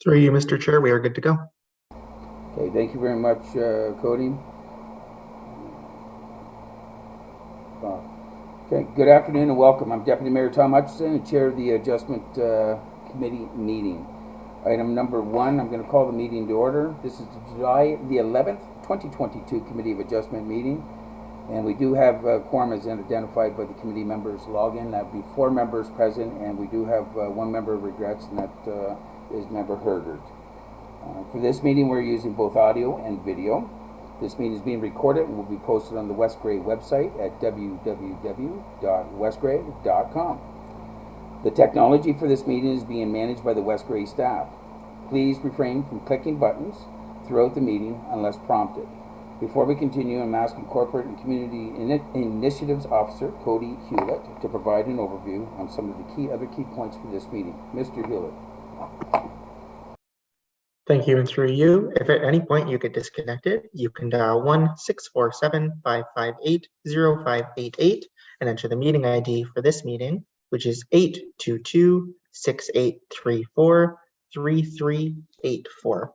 Through you, Mr. Chair, we are good to go. Okay, thank you very much, Cody. Okay, good afternoon and welcome. I'm Deputy Mayor Tom Hutchison and Chair of the Adjustment Committee meeting. Item number 1, I'm going to call the meeting to order. This is July the 11th, 2022 Committee of Adjustment meeting. And we do have quorum as identified by the committee members login. That would be 4 members present, and we do have 1 member regrets, and that is Member Hergert. For this meeting, we're using both audio and video. This meeting is being recorded and will be posted on the West Grey website at www.westgrey.com. The technology for this meeting is being managed by the West Grey staff. Please refrain from clicking buttons throughout the meeting unless prompted. Before we continue, I'm asking Corporate and Community Initiatives Officer Cody Hewlett to provide an overview on some of the other key points for this meeting. Mr. Hewlett. Thank you, and through you, if at any point you get disconnected, you can dial 1-647-558-0588 and enter the meeting ID for this meeting, which is 822-6834-3384.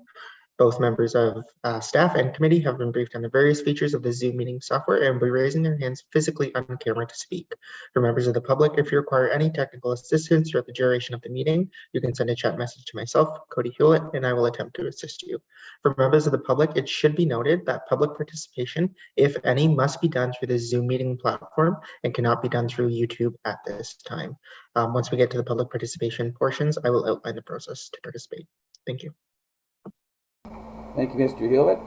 Both members of staff and committee have been briefed on the various features of the Zoom meeting software and will be raising their hands physically on camera to speak. For members of the public, if you require any technical assistance throughout the duration of the meeting, you can send a chat message to myself, Cody Hewlett, and I will attempt to assist you. For members of the public, it should be noted that public participation, if any, must be done through the Zoom meeting platform and cannot be done through YouTube at this time. Once we get to the public participation portions, I will outline the process to participate. Thank you. Thank you, Mr. Hewlett.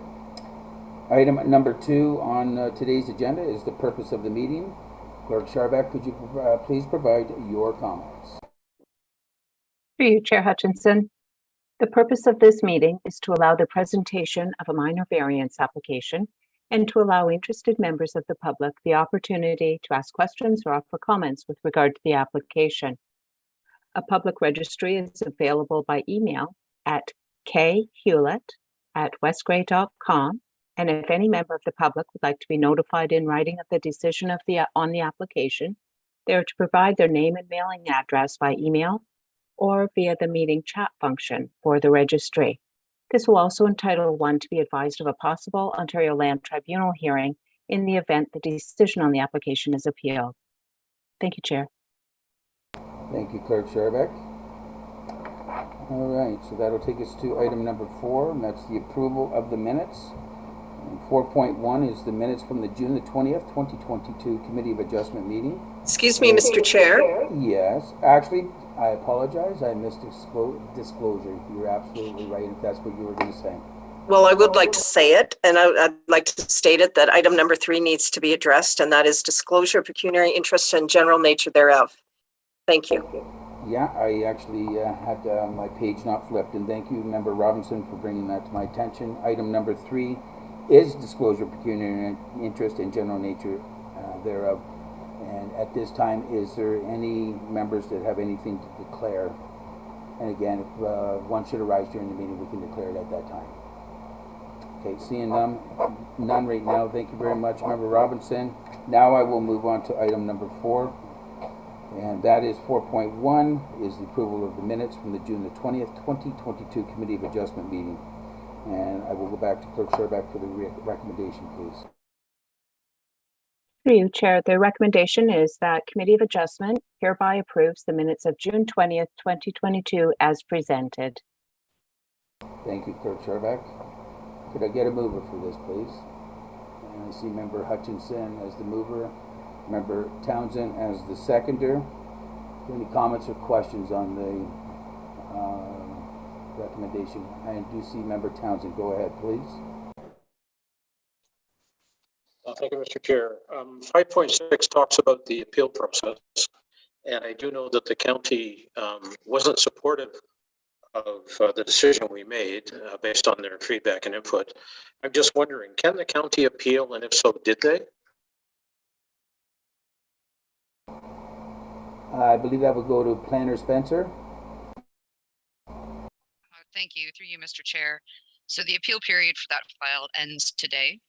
Item number 2 on today's agenda is the purpose of the meeting. Clerk Sharbeck, could you please provide your comments? Through you, Chair Hutchinson. The purpose of this meeting is to allow the presentation of a minor variance application and to allow interested members of the public the opportunity to ask questions or offer comments with regard to the application. A public registry is available by email at khewlett@westgrey.com, and if any member of the public would like to be notified in writing of the decision on the application, they are to provide their name and mailing address by email or via the meeting chat function for the registry. This will also entitle one to be advised of a possible Ontario Land Tribunal hearing in the event the decision on the application is appealed. Thank you, Chair. Thank you, Clerk Sharbeck. All right, so that'll take us to item number 4, and that's the approval of the minutes. And 4.1 is the minutes from the June the 20th, 2022 Committee of Adjustment meeting. Excuse me, Mr. Chair. Yes, actually, I apologize. I missed disclosure. You're absolutely right, if that's what you were going to say. Well, I would like to say it, and I'd like to state it, that item number 3 needs to be addressed, and that is disclosure of pecuniary interest and general nature thereof. Thank you. Yeah, I actually had my page not flipped, and thank you, Member Robinson, for bringing that to my attention. Item number 3 is disclosure of pecuniary interest and general nature thereof. And at this time, is there any members that have anything to declare? And again, if one should arise during the meeting, we can declare it at that time. Okay, seeing none right now, thank you very much, Member Robinson. Now I will move on to item number 4. And that is 4.1 is the approval of the minutes from the June the 20th, 2022 Committee of Adjustment meeting. And I will go back to Clerk Sharbeck for the recommendation, please. Through you, Chair, the recommendation is that Committee of Adjustment hereby approves the minutes of June 20th, 2022 as presented. Thank you, Clerk Sharbeck. Could I get a mover for this, please? And I see Member Hutchinson as the mover, Member Townsend as the seconder. Any comments or questions on the recommendation? I do see Member Townsend. Go ahead, please. Thank you, Mr. Chair. 5.6 talks about the appeal process, and I do know that the county wasn't supportive of the decision we made based on their feedback and input. I'm just wondering, can the county appeal, and if so, did they? I believe that would go to Planner Spencer. Thank you, through you, Mr. Chair. So the appeal period for that file ends today.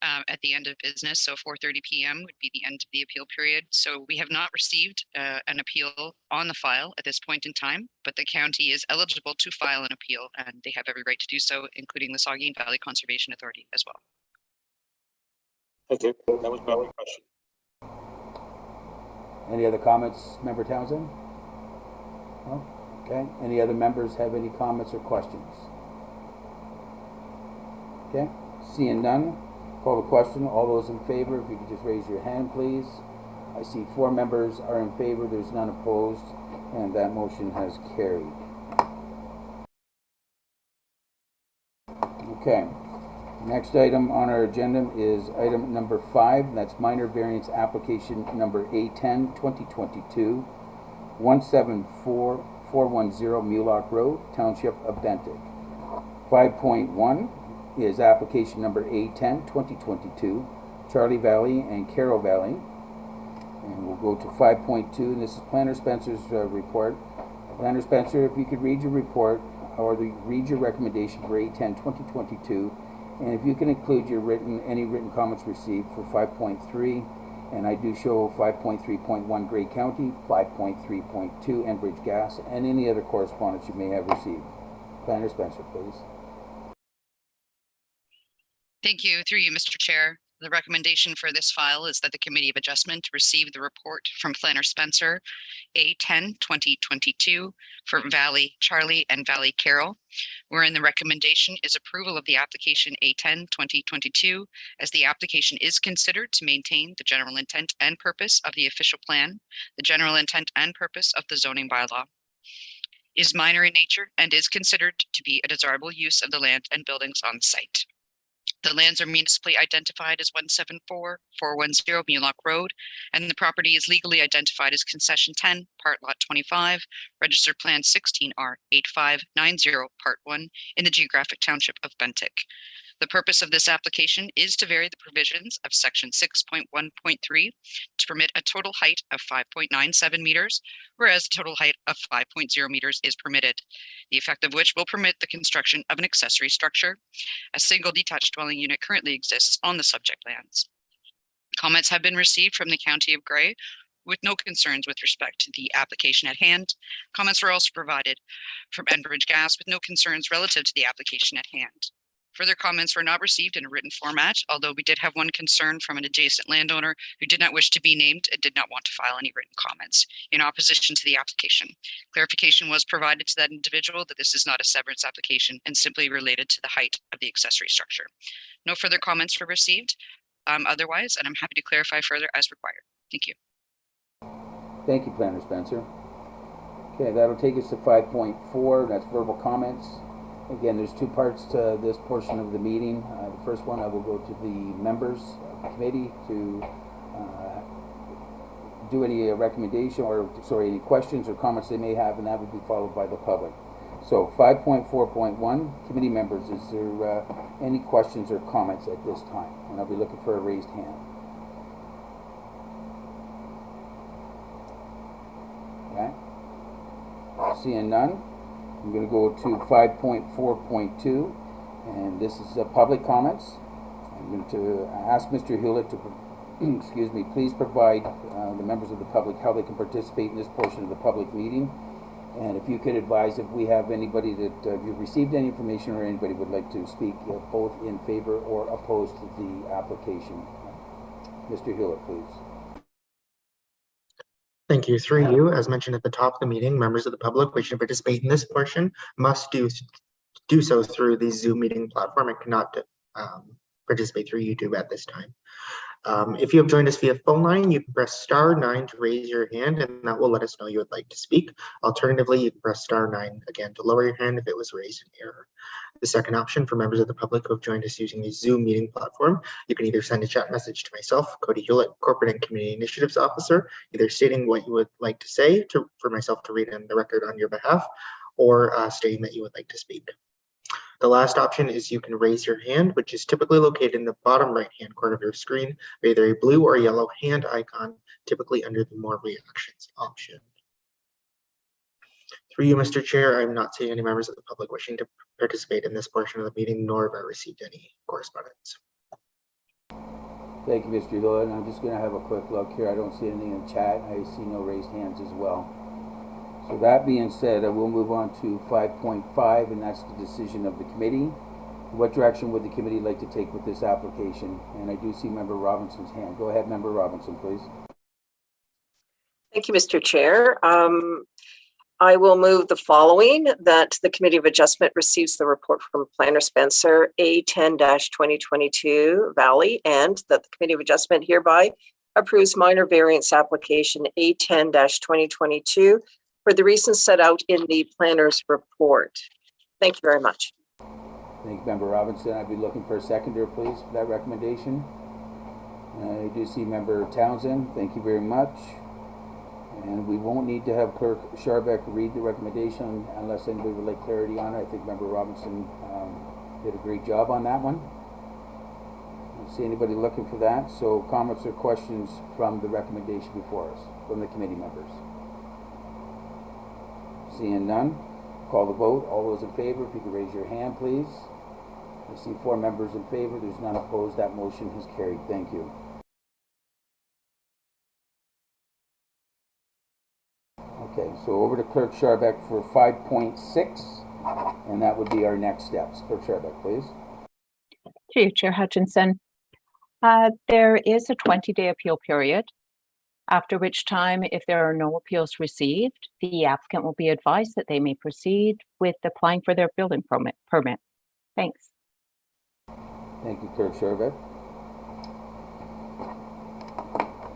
at the end of business. So 4:30 p.m. would be the end of the appeal period. So we have not received an appeal on the file at this point in time, but the county is eligible to file an appeal and they have every right to do so, including the Saugeen Valley Conservation Authority as well. Thank you. That was my only question. Any other comments, Member Townsend? No? Okay. Any other members have any comments or questions? Okay. Seeing none, call the question. All those in favor, if you could just raise your hand, please. I see 4 members are in favor. There's none opposed, and that motion has carried. Okay. Next item on our agenda is item number 5. That's minor variance application number A10 2022 174410 Mulock Road, Township of Bentic. 5.1 is application number A10 2022 Charlie Valley and Carroll Valley. And we'll go to 5.2, and this is Planner Spencer's report. Planner Spencer, if you could read your report or read your recommendation for A10 2022. And if you can include your any written comments received for 5.3, and I do show 5.3.1 Grey County, 5.3.2 Enbridge Gas, and any other correspondence you may have received. Planner Spencer, please. Thank you. Through you, Mr. Chair. The recommendation for this file is that the Committee of Adjustment receive the report from Planner Spencer, A10 2022 for Valley Charlie and Valley Carroll, wherein the recommendation is approval of the application A10 2022 as the application is considered to maintain the general intent and purpose of the official plan, the general intent and purpose of the zoning bylaw, is minor in nature, and is considered to be a desirable use of the land and buildings on site. The lands are municipally identified as 174410 Mulock Road, and the property is legally identified as Concession 10, Part Lot 25, Registered Plan 16R8590, Part 1, in the geographic township of Bentic. The purpose of this application is to vary the provisions of Section 6.1.3 to permit a total height of 5.97 meters, whereas a total height of 5.0 meters is permitted, the effect of which will permit the construction of an accessory structure. A single detached dwelling unit currently exists on the subject lands. Comments have been received from the County of Grey with no concerns with respect to the application at hand. Comments were also provided from Enbridge Gas with no concerns relative to the application at hand. Further comments were not received in a written format, although we did have one concern from an adjacent landowner who did not wish to be named and did not want to file any written comments in opposition to the application. Clarification was provided to that individual that this is not a severance application and simply related to the height of the accessory structure. No further comments were received otherwise, and I'm happy to clarify further as required. Thank you. Thank you, Planner Spencer. Okay, that'll take us to 5.4. That's verbal comments. Again, there's 2 parts to this portion of the meeting. The first one, I will go to the members of the committee to do any recommendation or, any questions or comments they may have, and that would be followed by the public. So 5.4.1, committee members, is there any questions or comments at this time? And I'll be looking for a raised hand. Okay. Seeing none, I'm going to go to 5.4.2, and this is public comments. I'm going to ask Mr. Hewlett to, excuse me, please provide the members of the public how they can participate in this portion of the public meeting. And if you could advise if we have anybody that you've received any information or anybody would like to speak both in favor or opposed to the application. Mr. Hewlett, please. Thank you. Through you, as mentioned at the top of the meeting, members of the public wishing to participate in this portion must do so through the Zoom meeting platform and cannot participate through YouTube at this time. If you have joined us via phone line, you can press *9 to raise your hand, and that will let us know you would like to speak. Alternatively, you can press *9 again to lower your hand if it was raised in error. The second option for members of the public who have joined us using the Zoom meeting platform, you can either send a chat message to myself, Cody Hewlett, Corporate and Community Initiatives Officer, either stating what you would like to say for myself to read in the record on your behalf, or stating that you would like to speak. The last option is you can raise your hand, which is typically located in the bottom right-hand corner of your screen, with either a blue or yellow hand icon, typically under the More Reactions option. Through you, Mr. Chair, I'm not seeing any members of the public wishing to participate in this portion of the meeting, nor have I received any correspondence. Thank you, Mr. Hill, and I'm just gonna have a quick look here. I don't see anything in chat. I see no raised hands as well. So that being said, I will move on to 5.5, and that's the decision of the committee. What direction would the committee like to take with this application? And I do see Member Robinson's hand. Go ahead, Member Robinson, please. Thank you, Mr. Chair. I will move the following, that the Committee of Adjustment receives the report from Planner Spencer A10-2022 Valley, and that the Committee of Adjustment hereby approves minor variance application A10-2022 for the reasons set out in the planner's report. Thank you very much. Thank you, Member Robinson. I'd be looking for a seconder, please, for that recommendation. I do see Member Townsend. Thank you very much. And we won't need to have Clerk Sharbeck read the recommendation unless anybody would like clarity on it. I think Member Robinson did a great job on that one. I don't see anybody looking for that. So comments or questions from the recommendation before us, from the committee members? Seeing none, call the vote. All those in favor, if you could raise your hand, please. I see 4 members in favor. There's none opposed. That motion has carried. Thank you. Okay, so over to Clerk Sharbeck for 5.6, and that would be our next steps. Clerk Sharbeck, please. Through you, Chair Hutchinson. There is a 20-day appeal period, after which time, if there are no appeals received, the applicant will be advised that they may proceed with applying for their building permit. Thanks. Thank you, Clerk Sharbeck.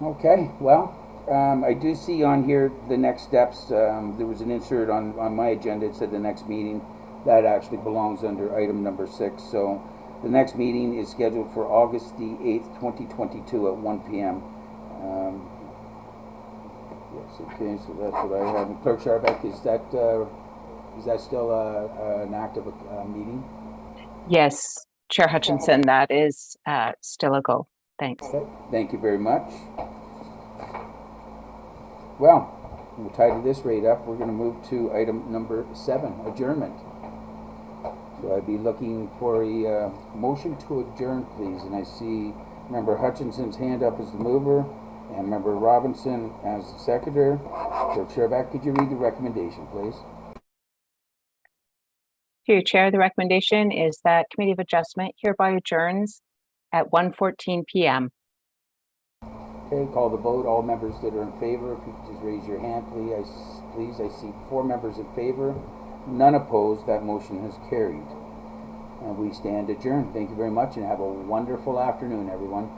Okay, well, I do see on here the next steps. There was an insert on my agenda. It said the next meeting. That actually belongs under item number 6. So the next meeting is scheduled for August the 8th, 2022 at 1 p.m. Yes, okay, so that's what I have. Clerk Sharbeck, is that still an active meeting? Yes, Chair Hutchinson, that is still a go. Thanks. Okay, thank you very much. Well, we'll tidy this rate up. We're going to move to item number 7, adjournment. So I'd be looking for a motion to adjourn, please. And I see Member Hutchinson's hand up as the mover and Member Robinson as the seconder. So Chairback, could you read the recommendation, please? Through you, Chair, the recommendation is that Committee of Adjustment hereby adjourns at 1:14 p.m. Okay, call the vote. All members that are in favor, if you could just raise your hand, please. I see 4 members in favor, none opposed. That motion has carried. And we stand adjourned. Thank you very much and have a wonderful afternoon, everyone.